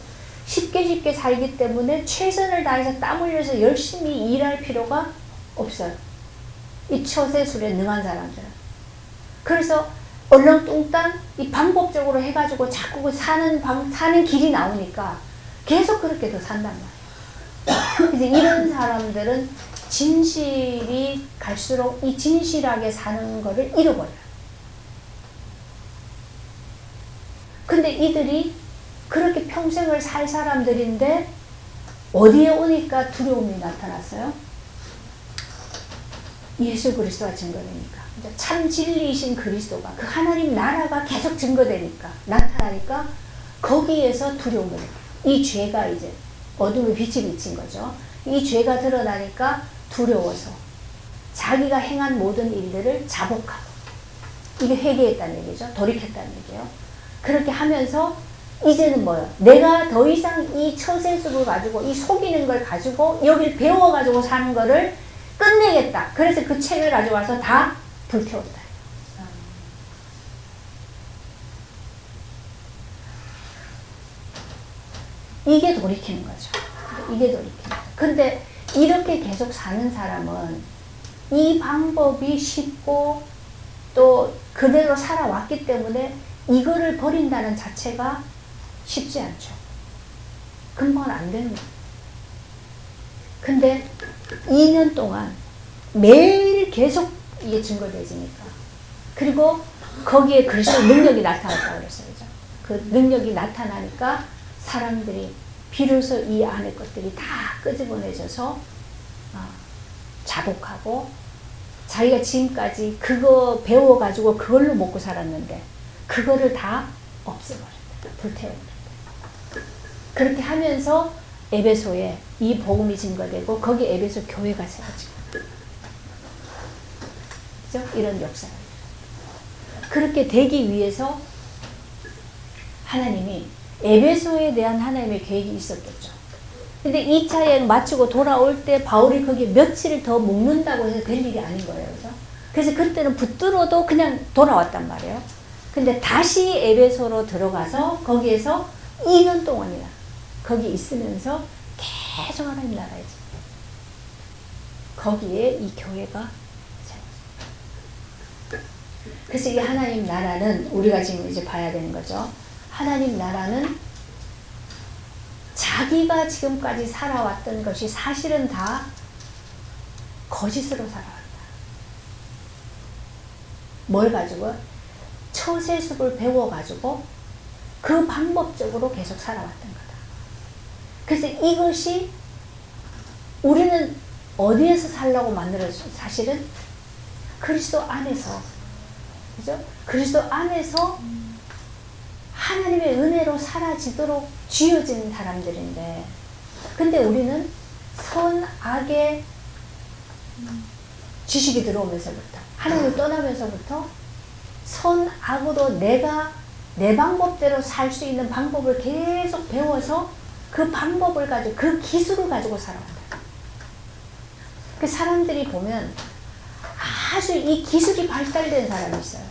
쉽게 살기 때문에 최선을 다해서 땀 흘려서 열심히 일할 필요가 없어요. 이 처세술에 능한 사람들은. 그래서 얼렁뚱땅 이 방법적으로 해가지고 자꾸 그 사는 길이 나오니까 계속 그렇게 더 산단 말이에요. 그래서 이런 사람들은 진실이 갈수록 이 진실하게 사는 거를 잃어버려요. 근데 이들이 그렇게 평생을 살 사람들인데 어디에 오니까 두려움이 나타났어요? 예수 그리스도가 증거되니까. 참 진리이신 그리스도가 그 하나님 나라가 계속 증거되니까 나타나니까 거기에서 두려움을 느껴요. 이 죄가 이제 어둠의 빛이 비친 거죠. 이 죄가 드러나니까 두려워서 자기가 행한 모든 일들을 자복하고 이게 회개했다는 얘기죠. 돌이켰다는 얘기예요. 그렇게 하면서 이제는 뭐예요? 내가 더 이상 이 처세술을 가지고 이 속이는 걸 가지고 여기를 배워가지고 사는 거를 끝내겠다. 그래서 그 책을 가져와서 다 불태웠다. 이게 돌이키는 거죠. 이게 돌이키는 거죠. 근데 이렇게 계속 사는 사람은 이 방법이 쉽고 또 그대로 살아왔기 때문에 이거를 버린다는 자체가 쉽지 않죠. 금방 안 되는 거예요. 근데 2년 동안 매일 계속 이게 증거되지니까. 그리고 거기에 그리스도의 능력이 나타났다고 그랬어요. 그죠? 그 능력이 나타나니까 사람들이 비로소 이 안의 것들이 다 끄집어내져서 자복하고 자기가 지금까지 그거 배워가지고 그걸로 먹고 살았는데 그거를 다 없애버렸다. 불태워버렸다. 그렇게 하면서 에베소에 이 복음이 증거되고 거기 에베소 교회가 세워지고 그죠? 이런 역사가 그렇게 되기 위해서 하나님이 에베소에 대한 하나님의 계획이 있었겠죠. 근데 2차 여행 마치고 돌아올 때 바울이 거기에 며칠을 더 묵는다고 해서 될 일이 아닌 거예요. 그죠? 그래서 그때는 붙들어도 그냥 돌아왔단 말이에요. 근데 다시 에베소로 들어가서 거기에서 2년 동안이나 거기 있으면서 계속 하나님 나라에 거기에 이 교회가 그래서 이 하나님 나라는 우리가 지금 이제 봐야 되는 거죠. 하나님 나라는 자기가 지금까지 살아왔던 것이 사실은 다 거짓으로 살아왔다. 뭘 가지고? 처세술을 배워가지고 그 방법적으로 계속 살아왔던 거다. 그래서 이것이 우리는 어디에서 살라고 만들어졌어? 사실은 그리스도 안에서, 그죠? 그리스도 안에서 하나님의 은혜로 사라지도록 쥐어진 사람들인데, 근데 우리는 선악의 지식이 들어오면서부터, 하나님을 떠나면서부터 선악으로 내가 내 방법대로 살 수 있는 방법을 계속 배워서 그 방법을 가지고, 그 기술을 가지고 살아왔다. 그 사람들이 보면 아주 이 기술이 발달된 사람이 있어요.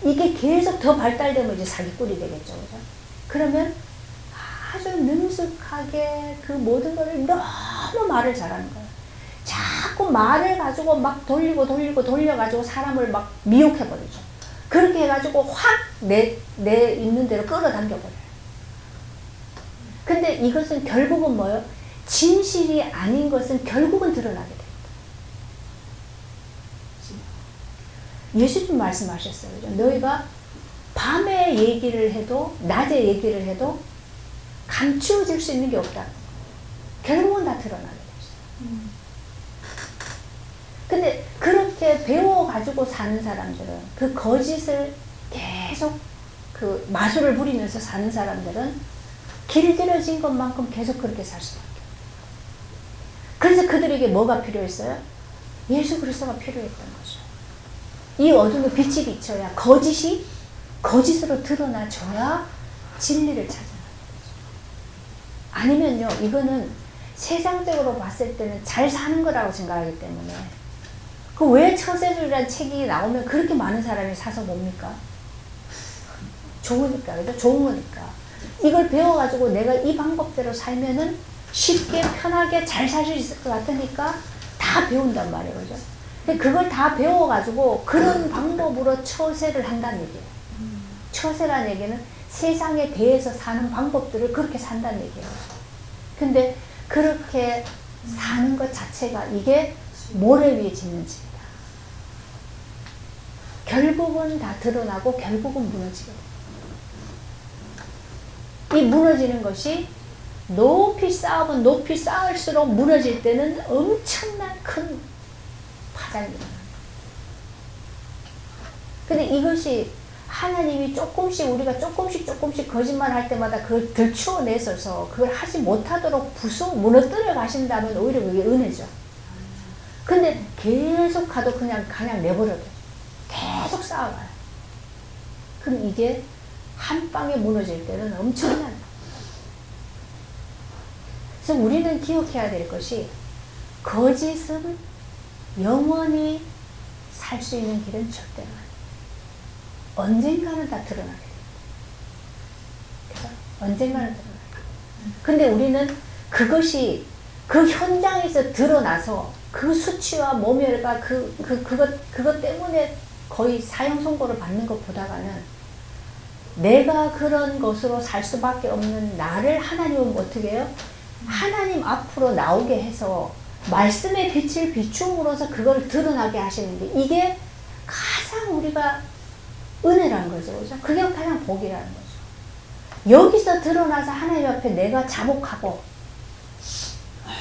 이게 계속 더 발달되면 이제 사기꾼이 되겠죠. 그죠? 그러면 아주 능숙하게 그 모든 거를 너무 말을 잘하는 거예요. 자꾸 말을 가지고 막 돌려가지고 사람을 막 미혹해버리죠. 그렇게 해가지고 확 내 있는 대로 끌어당겨버려요. 근데 이것은 결국은 뭐예요? 진실이 아닌 것은 결국은 드러나게 됩니다. 예수님 말씀하셨어요. 그죠? 너희가 밤에 얘기를 해도 낮에 얘기를 해도 감추어질 수 있는 게 없다. 결국은 다 드러나게 됐어요. 근데 그렇게 배워가지고 사는 사람들은 그 거짓을 계속 그 마술을 부리면서 사는 사람들은 길들여진 것만큼 계속 그렇게 살 수밖에 없어요. 그래서 그들에게 뭐가 필요했어요? 예수 그리스도가 필요했던 거죠. 이 어둠에 빛이 비쳐야 거짓이 거짓으로 드러나줘야 진리를 찾아나는 거죠. 아니면요, 이거는 세상적으로 봤을 때는 잘 사는 거라고 생각하기 때문에 그 왜 처세술이라는 책이 나오면 그렇게 많은 사람이 사서 뭡니까? 좋으니까, 그죠? 좋은 거니까. 이걸 배워가지고 내가 이 방법대로 살면은 쉽게 편하게 잘 살 수 있을 것 같으니까 다 배운단 말이에요, 그죠? 근데 그걸 다 배워가지고 그런 방법으로 처세를 한다는 얘기예요. 처세라는 얘기는 세상에 대해서 사는 방법들을 그렇게 산다는 얘기예요. 근데 그렇게 사는 것 자체가 이게 모래 위에 짓는 집이다. 결국은 다 드러나고 결국은 무너지거든요. 이 무너지는 것이 높이 쌓으면 높이 쌓을수록 무너질 때는 엄청난 큰 파장이 일어나요. 근데 이것이 하나님이 조금씩 우리가 조금씩 거짓말 할 때마다 그걸 들추어내서서 그걸 하지 못하도록 무너뜨려 가신다면 오히려 그게 은혜죠. 근데 계속 가도 그냥 내버려둬. 계속 쌓아가요. 그럼 이게 한 방에 무너질 때는 엄청난. 그래서 우리는 기억해야 될 것이 거짓은 영원히 살 수 있는 길은 절대로 아니에요. 언젠가는 다 드러나게 됩니다. 그래서 언젠가는 드러나게. 근데 우리는 그것이 그 현장에서 드러나서 그 수치와 모멸과 그것 때문에 거의 사형 선고를 받는 것보다는 내가 그런 것으로 살 수밖에 없는 나를 하나님은 어떻게 해요? 하나님 앞으로 나오게 해서 말씀의 빛을 비춤으로써 그걸 드러나게 하시는 게 이게 가장 우리가 은혜라는 거죠. 그죠? 그게 가장 복이라는 거죠. 여기서 드러나서 하나님 앞에 내가 자복하고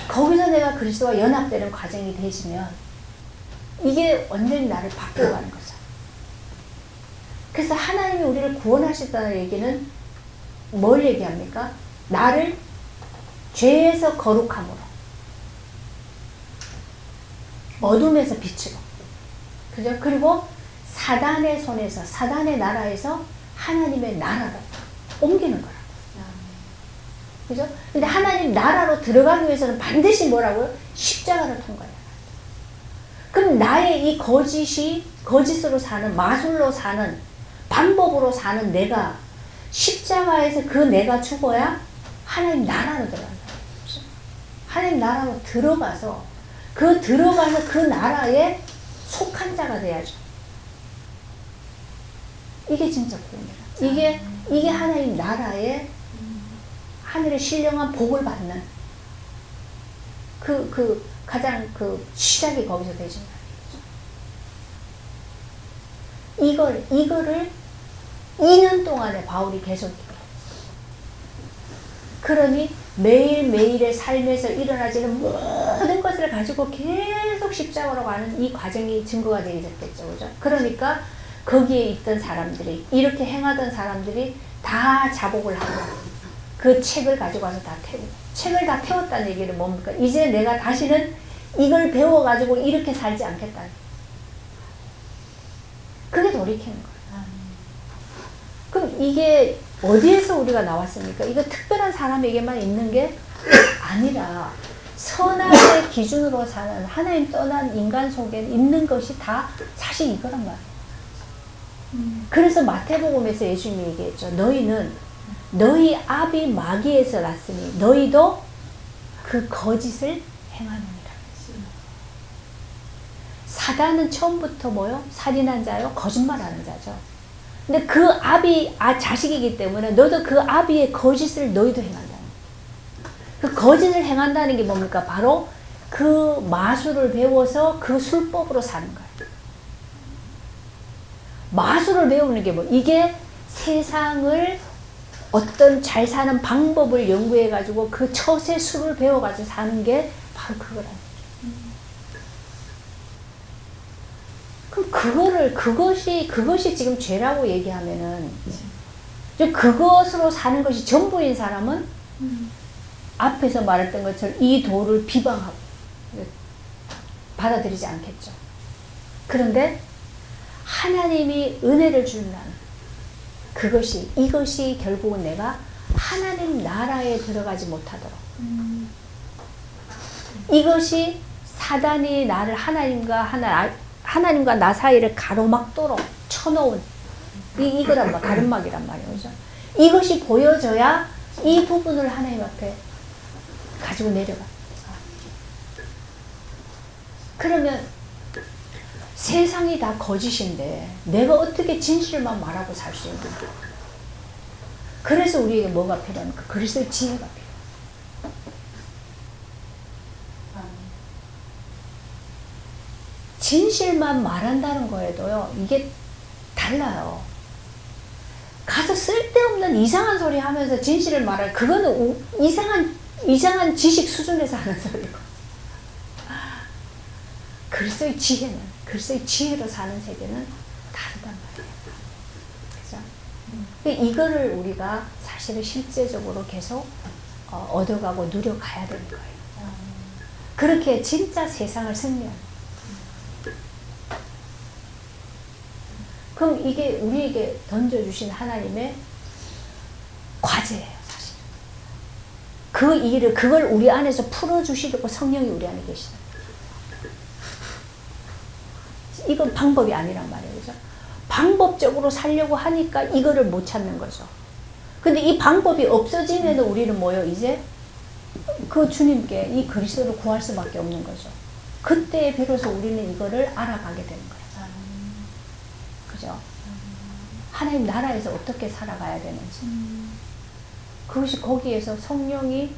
거기서 내가 그리스도와 연합되는 과정이 되시면 이게 완전히 나를 바꿔가는 거죠. 그래서 하나님이 우리를 구원하셨다는 얘기는 뭘 얘기합니까? 나를 죄에서 거룩함으로 어둠에서 빛으로, 그죠? 그리고 사단의 손에서, 사단의 나라에서 하나님의 나라로 옮기는 거라고. 그죠? 근데 하나님 나라로 들어가기 위해서는 반드시 뭐라고요? 십자가를 통과해야 돼. 그럼 나의 이 거짓으로 사는, 마술로 사는, 방법으로 사는 내가 십자가에서 그 내가 죽어야 하나님 나라로 들어간다. 하나님 나라로 들어가서 그 나라에 속한 자가 돼야죠. 이게 진짜 구원이라. 이게 하나님 나라의 하늘의 신령한 복을 받는 가장 시작이 거기서 되신 거예요. 이거를 2년 동안에 바울이 계속 그러니 매일매일의 삶에서 일어나지는 모든 것을 가지고 계속 십자가로 가는 이 과정이 증거가 되게 됐겠죠. 그죠? 그러니까 거기에 있던 사람들이, 이렇게 행하던 사람들이 다 자복을 하고 그 책을 가지고 와서 다 태우고, 책을 다 태웠다는 얘기는 뭡니까? 이제 내가 다시는 이걸 배워가지고 이렇게 살지 않겠다는, 그게 돌이키는 거예요. 그럼 이게 어디에서 우리가 나왔습니까? 이거 특별한 사람에게만 있는 게 아니라 선악의 기준으로 사는 하나님 떠난 인간 속에 있는 것이 다 사실 이거란 말이에요. 그래서 마태복음에서 예수님이 얘기했죠. 너희는 너희 아비 마귀에서 났으니 너희도 그 거짓을 행하느니라. 사단은 처음부터 뭐요? 살인한 자요? 거짓말하는 자죠. 근데 그 자식이기 때문에 너도 그 아비의 거짓을 너희도 행한다는 거예요. 그 거짓을 행한다는 게 뭡니까? 바로 그 마술을 배워서 그 술법으로 사는 거예요. 마술을 배우는 게 이게 세상을 어떤 잘 사는 방법을 연구해가지고 그 처세 수를 배워가지고 사는 게 바로 그거라는 거예요. 그럼 그것이 지금 죄라고 얘기하면은, 그것으로 사는 것이 전부인 사람은 앞에서 말했던 것처럼 이 도를 비방하고 받아들이지 않겠죠. 그런데 하나님이 은혜를 준다는 이것이 결국은 내가 하나님 나라에 들어가지 못하도록 이것이 사단이 나를 하나님과 나 사이를 가로막도록 쳐놓은 이거란 말, 가름막이란 말이에요. 그죠? 이것이 보여져야 이 부분을 하나님 앞에 가지고 내려가. 그러면 세상이 다 거짓인데 내가 어떻게 진실만 말하고 살 수 있는가? 그래서 우리에게 뭐가 필요합니까? 그리스도의 지혜가 필요해요. 진실만 말한다는 거에도요, 이게 달라요. 가서 쓸데없는 이상한 소리 하면서 진실을 말할, 그거는 이상한 지식 수준에서 하는 소리고. 그리스도의 지혜로 사는 세계는 다르단 말이에요. 그죠? 이거를 우리가 사실은 실제적으로 계속 얻어가고 누려가야 되는 거예요. 그렇게 진짜 세상을 승리하는. 그럼 이게 우리에게 던져주신 하나님의 과제예요, 사실. 그걸 우리 안에서 풀어주시려고 성령이 우리 안에 계시다. 이건 방법이 아니란 말이에요, 그죠? 방법적으로 살려고 하니까 이거를 못 찾는 거죠. 근데 이 방법이 없어지면 우리는 뭐요? 이제 그 주님께 이 그리스도를 구할 수밖에 없는 거죠. 그때 비로소 우리는 이거를 알아가게 되는 거예요. 그죠? 하나님 나라에서 어떻게 살아가야 되는지. 그것이 거기에서 성령이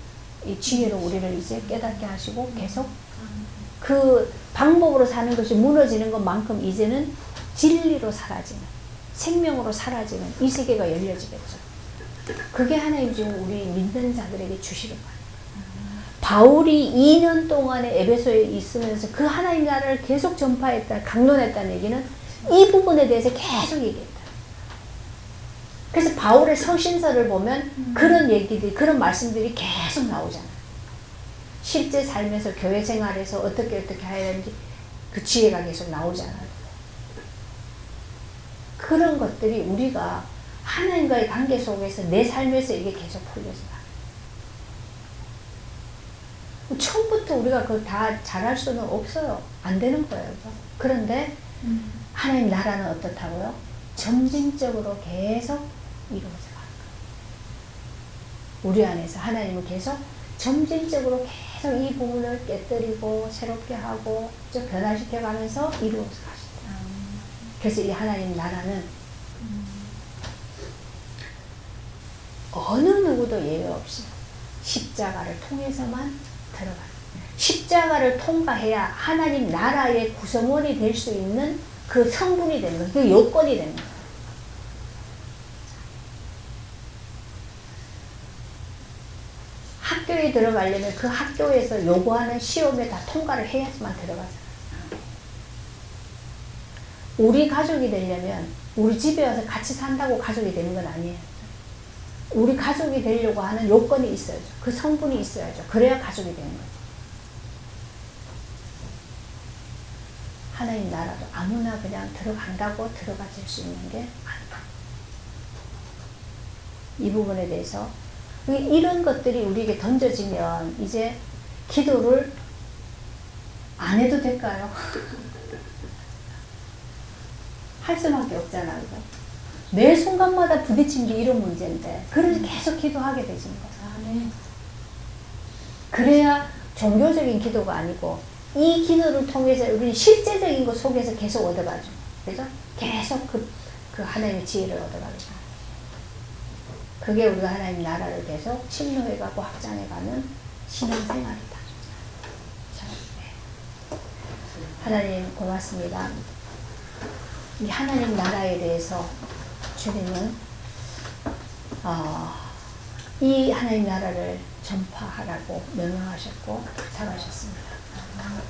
이 지혜로 우리를 이제 깨닫게 하시고 계속 그 방법으로 사는 것이 무너지는 것만큼 이제는 진리로 사라지는, 생명으로 사라지는 이 세계가 열려지겠죠. 그게 하나님 지금 우리 믿는 자들에게 주시는 거예요. 바울이 2년 동안에 에베소에 있으면서 그 하나님 나라를 계속 전파했다, 강론했다는 얘기는 이 부분에 대해서 계속 얘기했다. 그래서 바울의 서신서를 보면 그런 얘기들이, 그런 말씀들이 계속 나오잖아요. 실제 삶에서 교회 생활에서 어떻게 해야 되는지 그 지혜가 계속 나오잖아요. 그런 것들이 우리가 하나님과의 관계 속에서 내 삶에서 이게 계속 풀려서 처음부터 우리가 그걸 다 잘할 수는 없어요. 안 되는 거예요. 그런데 하나님 나라는 어떻다고요? 점진적으로 계속 이루어져 가는 거예요. 우리 안에서 하나님은 계속 점진적으로 계속 이 부분을 깨뜨리고 새롭게 하고 좀 변화시켜 가면서 이루어져 가신다. 그래서 이 하나님 나라는 어느 누구도 예외 없이 십자가를 통해서만 들어가요. 십자가를 통과해야 하나님 나라의 구성원이 될 수 있는 그 성분이 되는 거예요. 그 요건이 되는 거예요. 학교에 들어가려면 그 학교에서 요구하는 시험에 다 통과를 해야지만 들어가잖아요. 우리 가족이 되려면 우리 집에 와서 같이 산다고 가족이 되는 건 아니에요. 우리 가족이 되려고 하는 요건이 있어야죠. 그 성분이 있어야죠. 그래야 가족이 되는 거죠. 하나님 나라도 아무나 그냥 들어간다고 들어가질 수 있는 게 아니다. 이 부분에 대해서 이런 것들이 우리에게 던져지면 이제 기도를 안 해도 될까요? 할 수밖에 없잖아요. 매 순간마다 부딪힌 게 이런 문제인데 그래서 계속 기도하게 되시는 거죠. 그래야 종교적인 기도가 아니고 이 기도를 통해서 우리는 실제적인 것 속에서 계속 얻어가죠. 그죠? 계속 그 하나님의 지혜를 얻어가죠. 그게 우리가 하나님 나라를 계속 침노해가고 확장해가는 신앙생활이다. 하나님 고맙습니다. 이 하나님 나라에 대해서 주님은 이 하나님 나라를 전파하라고 명령하셨고 부탁하셨습니다.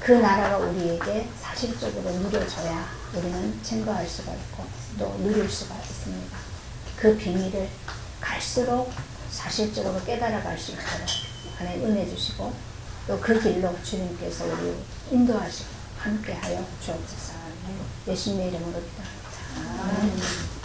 그 나라가 우리에게 사실적으로 누려져야 우리는 증거할 수가 있고 또 누릴 수가 있습니다. 그 비밀을 갈수록 사실적으로 깨달아갈 수 있도록 하나님 은혜 주시고 또 그 길로 주님께서 우리 인도하시고 함께하여 주옵소서. 예수님의 이름으로 기도합니다. 아멘.